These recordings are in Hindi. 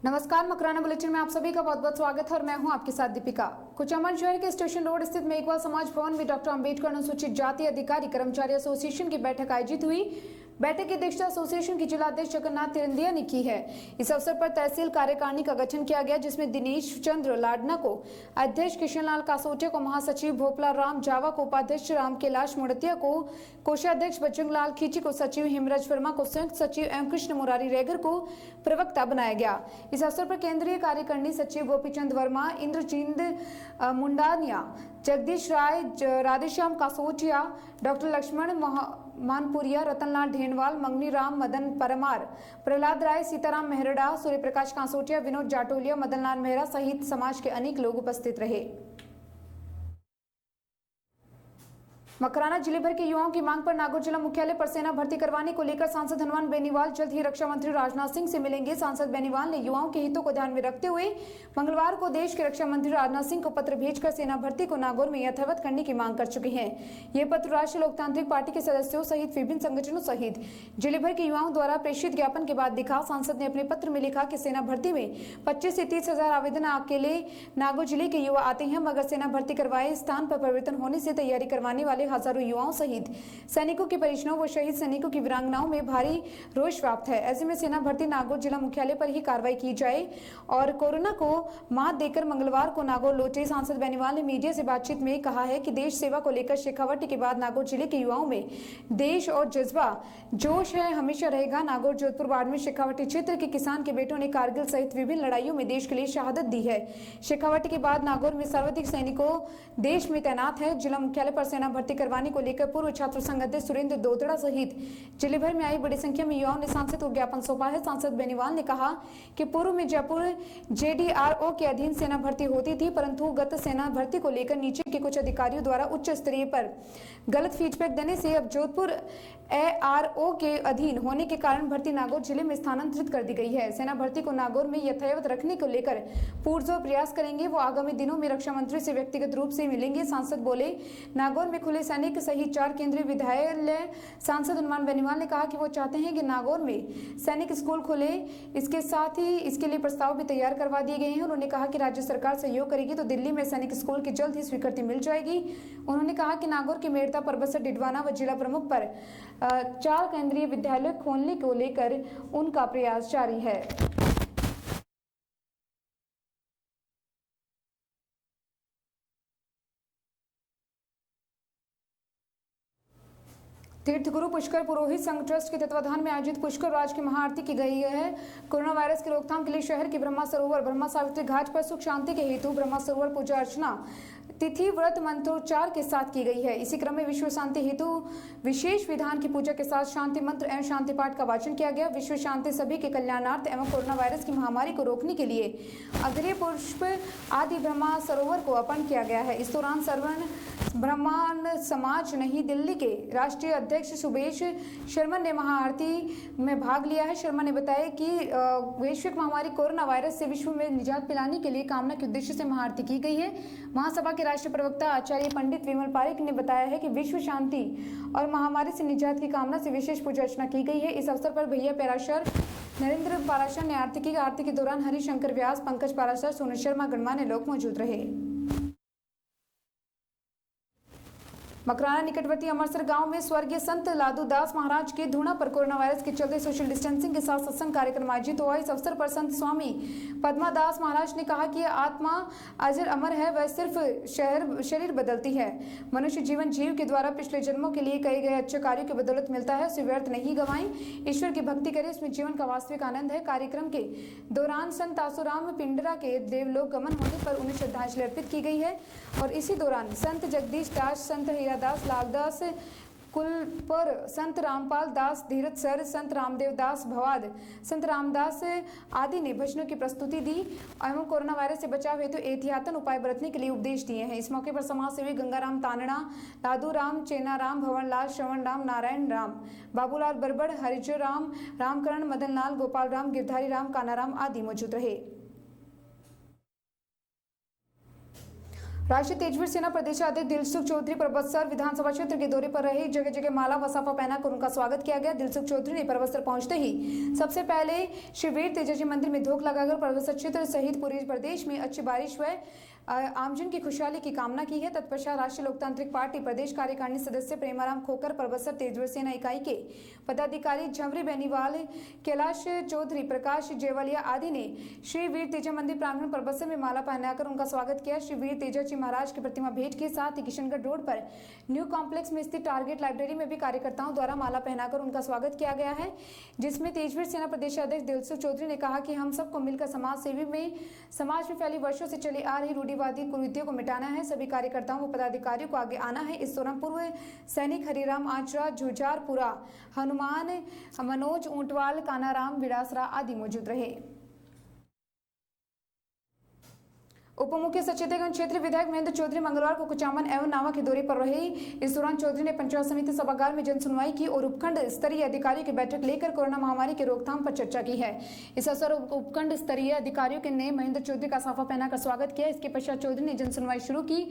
नमस्कार, मकराना बुलेटिन में आप सभी का बहुत बहुत स्वागत है और मैं हूं आपके साथ दीपिका। कुचामन शहर के स्टेशन रोड स्थित मेघवाल समाज भवन में डॉक्टर अंबेडकर अनुसूचित जाति अधिकारी कर्मचारी एसोसिएशन की बैठक आयोजित हुई। बैठक की अध्यक्षता एसोसिएशन के जिलाध्यक्ष जगन्नाथ तिरंदिया ने की है। इस अवसर पर तहसील कार्यकारिणी का गठन किया गया, जिसमें दिनेश चंद्र लाडना को अध्यक्ष, किशनलाल कासोटिया को महासचिव, भोपला राम जावा को उपाध्यक्ष, राम कैलाश मुड़तिया को कोषाध्यक्ष, बजरंग लाल खींची को सचिव, हेमराज वर्मा को संयुक्त सचिव एवं कृष्ण मुरारी रेगर को प्रवक्ता बनाया गया। इस अवसर पर केंद्रीय कार्यकारिणी सचिव गोपीचंद वर्मा, इंद्रजींद मुंडानिया, जगदीश राय, राधेश्याम कासोटिया, डॉक्टर लक्ष्मण मानपुरिया, रतनलाल ढेनवाल, मंगनी राम, मदन परमार, प्रहलाद राय, सीताराम मेहरडा, सूर्य प्रकाश कासोटिया, विनोद जाटोलिया, मदन लाल मेहरा सहित समाज के अनेक लोग उपस्थित रहे। मकराना जिले भर के युवाओं की मांग पर नागौर जिला मुख्यालय पर सेना भर्ती करवाने को लेकर सांसद हनुमान बेनीवाल जल्द ही रक्षा मंत्री राजनाथ सिंह से मिलेंगे। सांसद बेनीवाल ने युवाओं के हितों को ध्यान में रखते हुए मंगलवार को देश के रक्षा मंत्री राजनाथ सिंह को पत्र भेजकर सेना भर्ती को नागौर में यथावत करने की मांग कर चुके हैं। ये पत्र राष्ट्रीय लोकतांत्रिक पार्टी के सदस्यों सहित विभिन्न संगठनों सहित जिले भर के युवाओं द्वारा प्रेषित ज्ञापन के बाद दिखा। सांसद ने अपने पत्र में लिखा कि सेना भर्ती में 25 से 30 हजार आवेदन अकेले नागौर जिले के युवा आते हैं, मगर सेना भर्ती करवाए स्थान पर परिवर्तन होने से तैयारी करवाने वाले हजारों युवाओं सहित सैनिकों के परिजनों व शहीद सैनिकों की वीरांगनाओं में भारी रोष व्याप्त है। ऐसे में सेना भर्ती नागौर जिला मुख्यालय पर ही कार्रवाई की जाए और कोरोना को मात देकर मंगलवार को नागौर लौटे। सांसद बेनीवाल ने मीडिया से बातचीत में कहा है कि देश सेवा को लेकर शेखावटी के बाद नागौर जिले के युवाओं में देश और जज्बा जोश है, हमेशा रहेगा। नागौर, जोधपुर, बाड़मेर, शेखावटी क्षेत्र के किसान के बेटों ने कारगिल सहित विभिन्न लड़ाइयों में देश के लिए शहादत दी है। शेखावटी के बाद नागौर में सर्वाधिक सैनिकों देश में तैनात है। जिला मुख्यालय पर सेना भर्ती करवाने को लेकर पूर्व छात्र संघ अध्यक्ष सुरेंद्र दोदड़ा सहित जिले भर में आई बड़ी संख्या में युवाओं ने सांसद को ज्ञापन सौंपा है। सांसद बेनीवाल ने कहा कि पूर्व में जयपुर JDRO के अधीन सेना भर्ती होती थी, परंतु गत सेना भर्ती को लेकर नीचे के कुछ अधिकारियों द्वारा उच्च स्तरीय पर गलत फीडबैक देने से अब जोधपुर ARO के अधीन होने के कारण भर्ती नागौर जिले में स्थानांतरित कर दी गई है। सेना भर्ती को नागौर में यथावत रखने को लेकर पुरजोर प्रयास करेंगे। वो आगामी दिनों में रक्षा मंत्री से व्यक्तिगत रूप से मिलेंगे। सांसद बोले, नागौर में खुले सैनिक सहित 4 केंद्रीय विद्यालय। सांसद हनुमान बेनीवाल ने कहा कि वो चाहते हैं कि नागौर में सैनिक स्कूल खुले। इसके साथ ही इसके लिए प्रस्ताव भी तैयार करवा दिए गए हैं। उन्होंने कहा कि राज्य सरकार सहयोग करेगी तो दिल्ली में सैनिक स्कूल की जल्द ही स्वीकृति मिल जाएगी। उन्होंने कहा कि नागौर के मेड़ता, परबतसर, डिडवाना व जिला प्रमुख पर 4 केंद्रीय विद्यालय खोलने को लेकर उनका प्रयास जारी है। तीर्थगुरु पुष्कर पुरोहित संघ ट्रस्ट के तत्वाधान में आयोजित पुष्कर राज की महाआरती की गई है। कोरोना वायरस की रोकथाम के लिए शहर के ब्रह्मा सरोवर, ब्रह्मा सावित्री घाट पर सुख शांति के हेतु ब्रह्मा सरोवर पूजा अर्चना तिथि व्रत मंत्रोच्चार के साथ की गई है। इसी क्रम में विश्व शांति हेतु विशेष विधान की पूजा के साथ शांति मंत्र एवं शांति पाठ का वाचन किया गया। विश्व शांति सभी के कल्याणार्थ एवं कोरोना वायरस की महामारी को रोकने के लिए अग्रय पुष्प आदि ब्रह्मा सरोवर को अर्पण किया गया है। इस दौरान सर्वन ब्रह्मांड समाज नई दिल्ली के राष्ट्रीय अध्यक्ष सुबेश शर्मा ने महाआरती में भाग लिया है। शर्मा ने बताया कि वैश्विक महामारी कोरोना वायरस से विश्व में निजात पिलाने के लिए कामना के उद्देश्य से महाआरती की गई है। महासभा के राष्ट्रीय प्रवक्ता आचार्य पंडित विमल पारेख ने बताया है कि विश्व शांति और महामारी से निजात की कामना से विशेष पूजा अर्चना की गई है। इस अवसर पर भैया पैराशर नरेंद्र पाराशर ने आरती की। आरती के दौरान हरिशंकर व्यास, पंकज पाराशर, सोनू शर्मा, गणमान्य लोग मौजूद रहे। मकराना निकटवर्ती अमरसर गांव में स्वर्गीय संत लादू दास महाराज के धूणा पर कोरोना वायरस के चलते सोशल डिस्टेंसिंग के साथ सत्संग कार्यक्रम आयोजित हुआ। इस अवसर पर संत स्वामी पद्मा दास महाराज ने कहा कि आत्मा अजर अमर है, वह सिर्फ शरीर बदलती है। मनुष्य जीवन जीव के द्वारा पिछले जन्मों के लिए कए गए अच्छे कार्यों की बदौलत मिलता है, उसे व्यर्थ नहीं गवाएं। ईश्वर की भक्ति करें, उसमें जीवन का वास्तविक आनंद है। कार्यक्रम के दौरान संत आसुराम पिंडरा के देवलोक गमन होने पर उन्हें श्रद्धांजलि अर्पित की गई है और इसी दौरान संत जगदीश दास, संत दास, लालदास कुलपर, संत रामपाल दास धीरज सर, संत रामदेव दास भवाद, संत रामदास आदि ने भजनों की प्रस्तुति दी एवं कोरोना वायरस से बचाव हेतु एहतियातन उपाय बरतने के लिए उपदेश दिए हैं। इस मौके पर समाज सेवी गंगाराम तानड़ा, लादू राम, चेना राम, भवन लाल, श्रवण राम, नारायण राम, बाबूलाल बरबड़, हरिजो राम, रामकरण, मदन लाल, गोपाल राम, गिरधारी राम, कानाराम आदि मौजूद रहे। राष्ट्रीय तेजवीर सेना प्रदेशाध्यक्ष दिलसुख चौधरी परबतसर विधानसभा क्षेत्र के दौरे पर रहे। जगह जगह माला व साफा पहनाकर उनका स्वागत किया गया। दिलसुख चौधरी ने परबतसर पहुंचते ही सबसे पहले श्री वीर तेजाजी मंदिर में धूप लगाकर परबतसर क्षेत्र सहित पूरे प्रदेश में अच्छी बारिश व आमजन की खुशहाली की कामना की है। तत्पश्चात राष्ट्रीय लोकतांत्रिक पार्टी प्रदेश कार्यकारिणी सदस्य प्रेमाराम खोकर, परबतसर तेजवीर सेना इकाई के पदाधिकारी झमरी बेनीवाल, कैलाश चौधरी, प्रकाश जेवलिया आदि ने श्री वीर तेजा मंदिर प्रांगण परबतसर में माला पहनाकर उनका स्वागत किया। श्री वीर तेजाजी महाराज की प्रतिमा भेंट के साथ ही किशनगढ़ रोड पर न्यू कॉम्प्लेक्स में स्थित टारगेट लाइब्रेरी में भी कार्यकर्ताओं द्वारा माला पहनाकर उनका स्वागत किया गया है, जिसमें तेजवीर सेना प्रदेशाध्यक्ष दिलसुख चौधरी ने कहा कि हम सबको मिलकर समाज में फैली वर्षों से चली आ रही रूढ़िवादी कुरीतियों को मिटाना है। सभी कार्यकर्ताओं व पदाधिकारियों को आगे आना है। इस दौरान पूर्व सैनिक हरिराम आचरा, झुजारपुरा, हनुमान, मनोज ऊंटवाल, कानाराम विडासरा आदि मौजूद रहे। उप मुख्य सचेतक एवं क्षेत्रीय विधायक महेंद्र चौधरी मंगलवार को कुचामन एवं नावा के दौरे पर रहे। इस दौरान चौधरी ने पंचायत समिति सभागार में जन सुनवाई की और उपखंड स्तरीय अधिकारियों की बैठक लेकर कोरोना महामारी के रोकथाम पर चर्चा की है। इस अवसर उपखंड स्तरीय अधिकारियों ने महेंद्र चौधरी का साफा पहनाकर स्वागत किया। इसके पश्चात चौधरी ने जन सुनवाई शुरू की।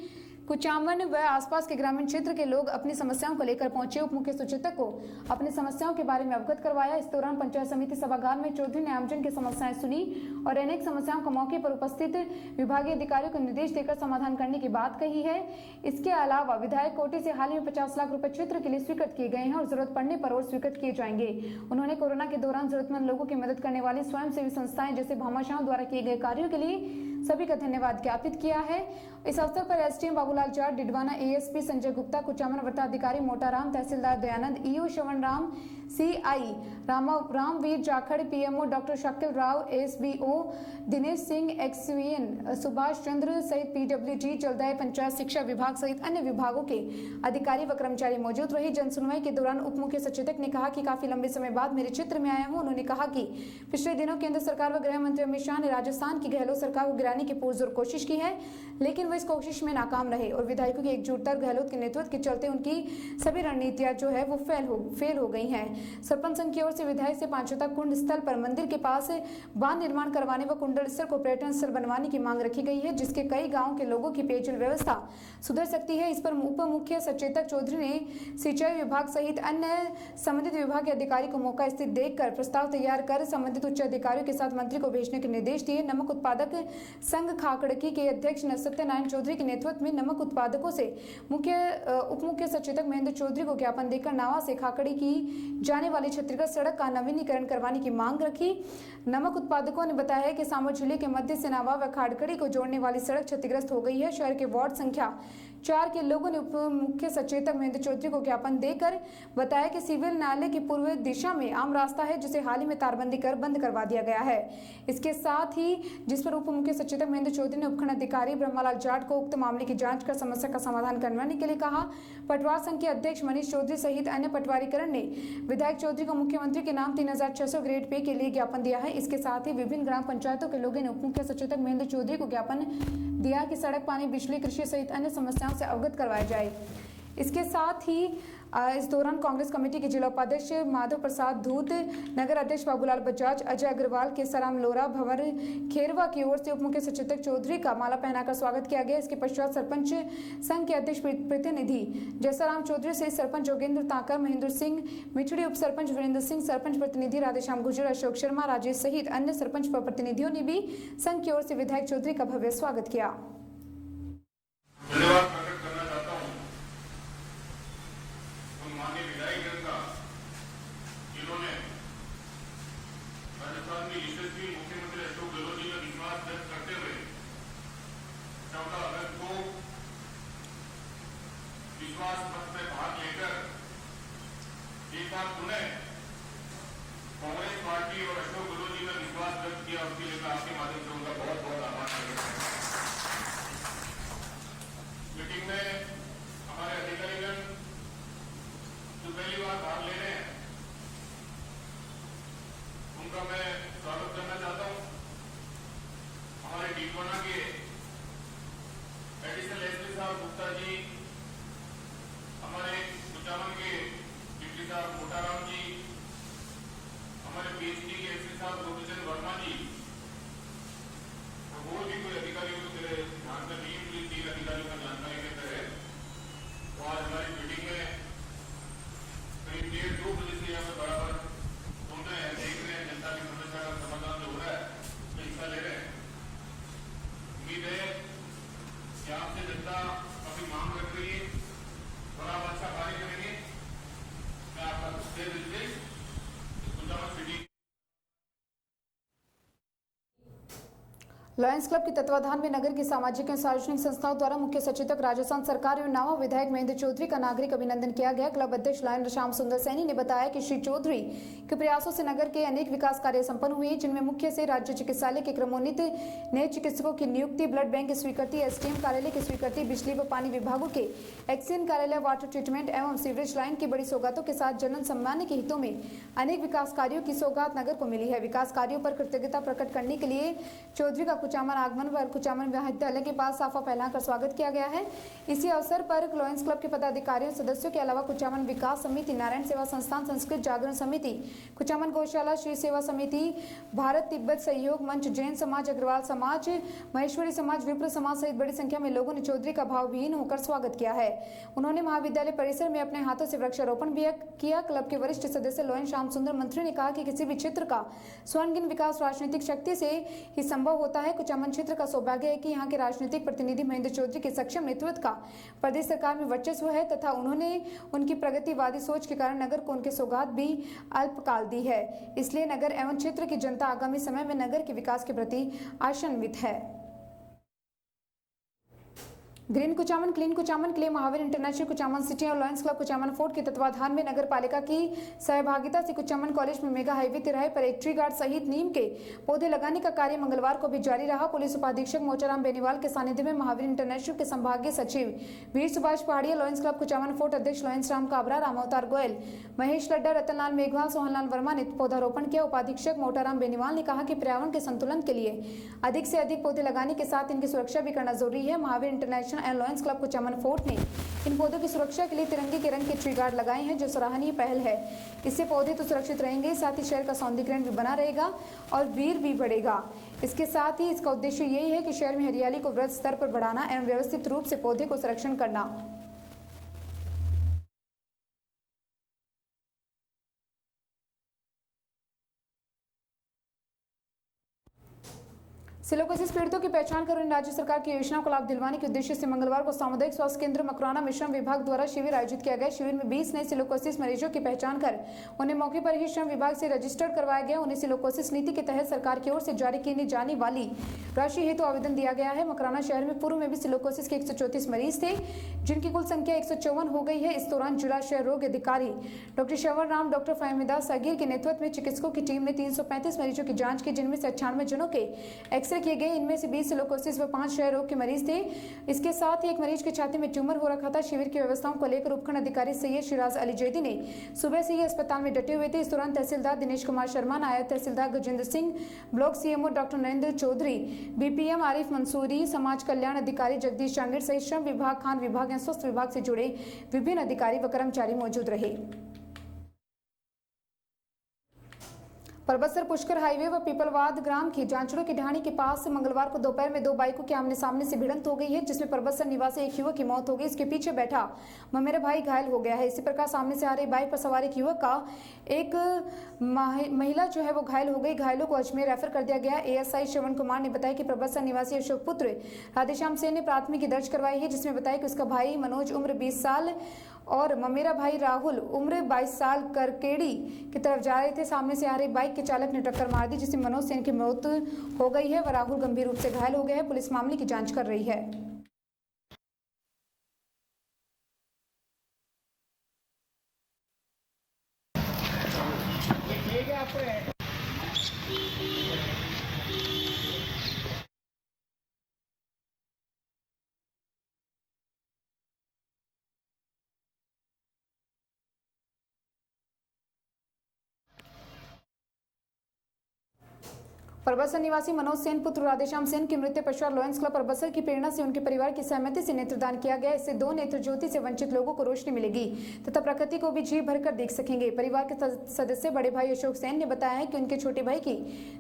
कुचामन व आसपास के ग्रामीण क्षेत्र के लोग अपनी समस्याओं को लेकर पहुंचे। उप मुख्य सचेतक को अपनी समस्याओं के बारे में अवगत करवाया। इस दौरान पंचायत समिति सभागार में चौधरी ने आमजन की समस्याएं सुनी और अनेक समस्याओं को मौके पर उपस्थित विभागीय अधिकारियों को निर्देश देकर समाधान करने की बात कही है। इसके अलावा विधायक कोटे से हाल ही में 50 लाख रुपए क्षेत्र के लिए स्वीकृत किए गए हैं और जरूरत पड़ने पर और स्वीकृत किए जाएंगे। उन्होंने कोरोना के दौरान जरूरतमंद लोगों की मदद करने वाली स्वयंसेवी संस्थाएं जैसे भामाशाहों द्वारा किए गए कार्यों के लिए सभी का धन्यवाद ज्ञापित किया है। इस अवसर पर एसडीएम बाबूलाल जाट, डिडवाना एएसपी संजय गुप्ता, कुचामन वृत्ताधिकारी मोटाराम, तहसीलदार Dayanand, EO Shravan Ram, CI Ramveer Jakhar, PMO doctor Shakeel Rao, SBO Dinesh Singh, XVN Subhash Chandra सहित पीडब्ल्यूडी, जलदाय, पंचायत शिक्षा विभाग सहित अन्य विभागों के अधिकारी व कर्मचारी मौजूद रहे। जनसुनवाई के दौरान उप मुख्य सचेतक ने कहा कि काफी लंबे समय बाद मेरे क्षेत्र में आया हूं। उन्होंने कहा कि पिछले दिनों केंद्र सरकार व गृह मंत्री अमित शाह ने राजस्थान की गहलोत सरकार को गिराने की पुरजोर कोशिश की है, लेकिन वो इस कोशिश में नाकाम रहे और विधायकों की एकजुटता और गहलोत के नेतृत्व के चलते उनकी सभी रणनीतियां जो है वो फेल हो गई हैं। सरपंच संघ की ओर से विधायक से पांचोता कुंड स्थल पर मंदिर के पास बांध निर्माण करवाने व कुंडल स्थल को पर्यटन स्थल बनवाने की मांग रखी गई है, जिसके कई गाँव के लोगों की पेयजल व्यवस्था सुधर सकती है। इस पर उप मुख्य सचेतक चौधरी ने सिंचाई विभाग सहित अन्य संबंधित विभाग के अधिकारी को मौका स्थित देखकर प्रस्ताव तैयार कर संबंधित उच्च अधिकारियों के साथ मंत्री को भेजने के निर्देश दिए। नमक उत्पादक संघ खाकड़की के अध्यक्ष सत्यनारायण चौधरी के नेतृत्व में नमक उत्पादकों से उप मुख्य सचेतक महेंद्र चौधरी को ज्ञापन देकर नावा से खाकड़ी की जाने वाली छत्तीसगढ़ सड़क का नवीनीकरण करवाने की मांग रखी। नमक उत्पादकों ने बताया कि सामर जिले के मध्य से नावा व खाड़कड़ी को जोड़ने वाली सड़क क्षतिग्रस्त हो गई है। शहर के वार्ड संख्या 4 के लोगों ने उप मुख्य सचेतक महेंद्र चौधरी को ज्ञापन देकर बताया कि सिविल न्यायालय की पूर्व दिशा में आम रास्ता है, जिसे हाल ही में तारबंदी कर बंद करवा दिया गया है। इसके साथ ही जिस पर उप मुख्य सचेतक महेंद्र चौधरी ने उपखंड अधिकारी ब्रह्मालाल जाट को उक्त मामले की जांच कर समस्या का समाधान करवाने के लिए कहा। पटवार संघ के अध्यक्ष मनीष चौधरी सहित अन्य पटवारीकरण ने विधायक चौधरी को मुख्यमंत्री के नाम 3600 ग्रेड पे के लिए ज्ञापन दिया है। इसके साथ ही विभिन्न ग्राम पंचायतों के लोगों ने उप मुख्य सचेतक महेंद्र चौधरी को ज्ञापन दिया कि सड़क, पानी, बिजली, कृषि सहित अन्य समस्याओं से अवगत करवाया जाए। इसके साथ ही इस दौरान कांग्रेस कमेटी के जिला उपाध्यक्ष माधव प्रसाद धूत, नगर अध्यक्ष बाबूलाल बजाज, अजय अग्रवाल, केसराम लोरा, भंवर खेरवा की ओर से उप मुख्य सचेतक चौधरी का माला पहनाकर स्वागत किया गया। इसके पश्चात सरपंच संघ के अध्यक्ष प्रतिनिधि जैसाराम चौधरी से सरपंच जोगेंद्र ताकर, महेंद्र सिंह मिठड़ी, उप सरपंच वीरेंद्र सिंह, सरपंच प्रतिनिधि राधेश्याम गुर्जर, अशोक शर्मा, राजेश सहित अन्य सरपंच प्रतिनिधियों ने भी संघ की ओर से विधायक चौधरी का भव्य स्वागत किया। मुख्यमंत्री अशोक गहलोत जी का विश्वास व्यक्त करते हुए 14 अगस्त को विश्वास मत में भाग लेकर एक बार पुनः कांग्रेस पार्टी और अशोक गहलोत जी का विश्वास व्यक्त किया, उसके लिए आपके माध्यम से उनका बहुत बहुत आभार करता हूं। मीटिंग में हमारे अधिकारीगण जो पहली बार भाग ले रहे हैं उनका मैं स्वागत करना चाहता हूं। हमारे डीडवाना के एडिशनल एसपी साहब गुप्ता जी, हमारे कुचामन के डिप्टी साहब मोटाराम जी, हमारे पीएचडी के एसपी साहब गोपीचंद वर्मा जी, और भी कोई अधिकारियों को ध्यान में नहीं, 3 अधिकारियों का लॉयंस क्लब के तत्वाधान में नगर की सामाजिक एवं सार्वजनिक संस्थाओं द्वारा मुख्य सचेतक राजस्थान सरकार एवं नामा विधायक महेंद्र चौधरी का नागरिक अभिनंदन किया गया। क्लब अध्यक्ष लॉयन श्याम सुंदर सैनी ने बताया कि श्री चौधरी के प्रयासों से नगर के अनेक विकास कार्य संपन्न हुए, जिनमें मुख्य से राज्य चिकित्सालय के क्रमोन्नत नए चिकित्सकों की नियुक्ति, ब्लड बैंक की स्वीकृति, एसडीएम कार्यालय की स्वीकृति, बिजली व पानी विभागों के एक्सीएन कार्यालय, वाटर ट्रीटमेंट एवं सीवरेज लाइन की बड़ी सौगातों के साथ जनन सम्मान के हितों में अनेक विकास कार्यों की सौगात नगर को मिली है। विकास कार्यों पर कृतज्ञता प्रकट करने के लिए चौधरी का कुचामन आगमन व कुचामन विद्यालय के पास साफा फैलाकर स्वागत किया गया है। इसी अवसर पर लॉयंस क्लब के पदाधिकारियों सदस्यों के अलावा कुचामन विकास समिति, नारायण सेवा संस्थान, संस्कृत जागरण समिति, कुचामन गौशाला, श्री सेवा समिति, भारत तिब्बत सहयोग मंच, जैन समाज, अग्रवाल समाज, महेश्वरी समाज, विप्र समाज सहित बड़ी संख्या में लोगों ने चौधरी का भावविहीन होकर स्वागत किया है। उन्होंने महाविद्यालय परिसर में अपने हाथों से वृक्षारोपण भी किया। क्लब के वरिष्ठ सदस्य लॉयन श्याम सुंदर मंत्री ने कहा कि किसी भी क्षेत्र का स्वर्णिम विकास राजनीतिक शक्ति से ही संभव होता है। कुचामन क्षेत्र का सौभाग्य है कि यहाँ के राजनीतिक प्रतिनिधि महेंद्र चौधरी के सक्षम नेतृत्व का प्रदेश सरकार में वर्चस्व है तथा उन्होंने उनकी प्रगतिवादी सोच के कारण नगर को उनके सौगात भी अल्पकाल दी है। इसलिए नगर एवं क्षेत्र की जनता आगामी समय में नगर के विकास के प्रति आशान्वित है। ग्रीन कुचामन क्लीन कुचामन के लिए महावीर इंटरनेशनल कुचामन सिटी और लॉयंस क्लब कुचामन फोर्ट के तत्वाधान में नगर पालिका की सहभागिता से कुचामन कॉलेज में मेगा हाईवे तिराहे पर एक ट्री गार्ड सहित नीम के पौधे लगाने का कार्य मंगलवार को भी जारी रहा। पुलिस उपाधीक्षक मोचाराम बेनीवाल के सानिध्य में महावीर इंटरनेशनल के संभागीय सचिव वीर सुभाष पहाड़िया, लॉयंस क्लब कुचामन फोर्ट अध्यक्ष लॉयंस राम काबरा, रामावतार गोयल, महेश लड्डा, रतनलाल मेघवाल, सोहनलाल वर्मा ने पौधारोपण किया। उपाधीक्षक मोटाराम बेनीवाल ने कहा कि पर्यावरण के संतुलन के लिए अधिक से अधिक पौधे लगाने के साथ इनकी सुरक्षा भी करना जरूरी है। Mahavir international and lions club Kuchaman fort ने इन पौधों की सुरक्षा के लिए तिरंगे के रंग के ट्री गार्ड लगाए हैं, जो सराहनीय पहल है। इससे पौधे तो सुरक्षित रहेंगे, साथ ही शहर का सौंदर्यीकरण भी बना रहेगा और वीर भी बढ़ेगा। इसके साथ ही इसका उद्देश्य यही है कि शहर में हरियाली को वृहद स्तर पर बढ़ाना एवं व्यवस्थित रूप से पौधे को संरक्षण करना। सिलोकोसिस पीड़ितों की पहचान कर उन्हें राज्य सरकार की योजनाओं को लाभ दिलवाने के उद्देश्य से मंगलवार को सामुदायिक स्वास्थ्य केंद्र मकराना में श्रम विभाग द्वारा शिविर आयोजित किया गया। शिविर में 20 नए सिलोकोसिस मरीजों की पहचान कर उन्हें मौके पर ही श्रम विभाग से रजिस्टर्ड करवाया गया। उन्हें सिलोकोसिस नीति के तहत सरकार की ओर से जारी की जाने वाली राशि हेतु आवेदन दिया गया है। मकराना शहर में पूर्व में भी सिलोकोसिस के 134 मरीज थे, जिनकी कुल संख्या 154 हो गई है। इस दौरान जिला शहर रोग अधिकारी डॉक्टर शवर राम, डॉक्टर फहमिदा सगीर के नेतृत्व में चिकित्सकों की टीम ने 335 मरीजों की जांच की, जिनमें से 98 जनों के एक्सरे किए गए। इनमें से 20 सिलोकोसिस व 5 क्षय रोग के मरीज थे। इसके साथ ही एक मरीज के छाती में ट्यूमर हो रखा था। शिविर की व्यवस्थाओं को लेकर उपखंड अधिकारी सैयद शिराज अली जैदी ने सुबह से ही अस्पताल में डटे हुए थे। इस दौरान तहसीलदार दिनेश कुमार शर्मा, नायब तहसीलदार Gajendra Singh, block CMO doctor Narendra Chaudhary, BPM Arif Mansuri, समाज कल्याण अधिकारी जगदीश चांगेर सहित श्रम विभाग, खान विभाग एवं स्वास्थ्य विभाग से जुड़े विभिन्न अधिकारी व कर्मचारी मौजूद रहे। परबतसर पुष्कर हाईवे व पीपलवाद ग्राम की जांचड़ों की ढाणी के पास मंगलवार को दोपहर में 2 बाइकों के आमने सामने से भिड़ंत हो गई है, जिसमें परबतसर निवासी एक युवक की मौत हो गई। इसके पीछे बैठा मेरा भाई घायल हो गया है। इसी प्रकार सामने से आ रही बाइक पर सवार एक युवक का एक महिला जो है वो घायल हो गई। घायलों को अजमेर रेफर कर दिया गया। एएसआई श्रवण कुमार ने बताया कि परबतसर निवासी अशोक पुत्र राधेश्याम सेन ने प्राथमिकी दर्ज करवाई है, जिसमें बताया कि उसका भाई मनोज उम्र 20 साल और ममेरा भाई राहुल उम्र 22 साल करकेड़ी की तरफ जा रहे थे। सामने से आ रही बाइक के चालक ने टक्कर मार दी, जिससे मनोज सेन की मौत हो गई है व राहुल गंभीर रूप से घायल हो गया है। पुलिस मामले की जांच कर रही है। परबतसर निवासी मनोज सेन पुत्र राधेश्याम सेन की मृत्यु पश्चात लॉयंस क्लब परबतसर की प्रेरणा से उनके परिवार की सहमति से नेत्रदान किया गया। इससे 2 नेत्र ज्योति से वंचित लोगों को रोशनी मिलेगी तथा प्रकृति को भी जी भरकर देख सकेंगे। परिवार के सदस्य बड़े भाई अशोक सेन ने बताया है कि उनके छोटे भाई की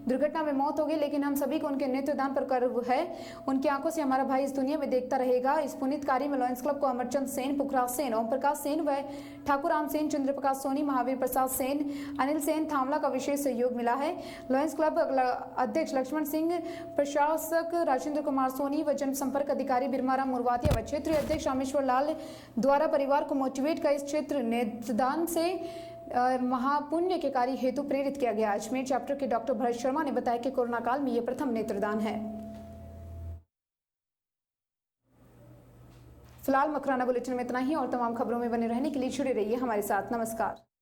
दुर्घटना में मौत हो गई, लेकिन हम सभी को उनके नेत्रदान पर गर्व है। उनकी आंखों से हमारा भाई इस दुनिया में देखता रहेगा। इस पुनीत कार्य में लॉयंस क्लब को अमरचंद सेन, पुखराज सेन, ओम प्रकाश सेन व ठाकुर राम सेन, चंद्र प्रकाश सोनी, महावीर प्रसाद सेन, अनिल सेन थामला का विशेष सहयोग मिला है। लॉयंस क्लब अध्यक्ष लक्ष्मण सिंह, प्रशासक राजेंद्र कुमार सोनी व जनसंपर्क अधिकारी बिरमाराम मुरवातिया व क्षेत्रीय अध्यक्ष रामेश्वर लाल द्वारा परिवार को मोटिवेट कर इस क्षेत्र नेत्रदान से महापुण्य के कार्य हेतु प्रेरित किया गया। अजमेर चैप्टर के डॉक्टर भरत शर्मा ने बताया कि कोरोना काल में ये प्रथम नेत्रदान है। फिलहाल मकराना बुलेटिन में इतना ही और तमाम खबरों में बने रहने के लिए जुड़े रहिए हमारे साथ। नमस्कार।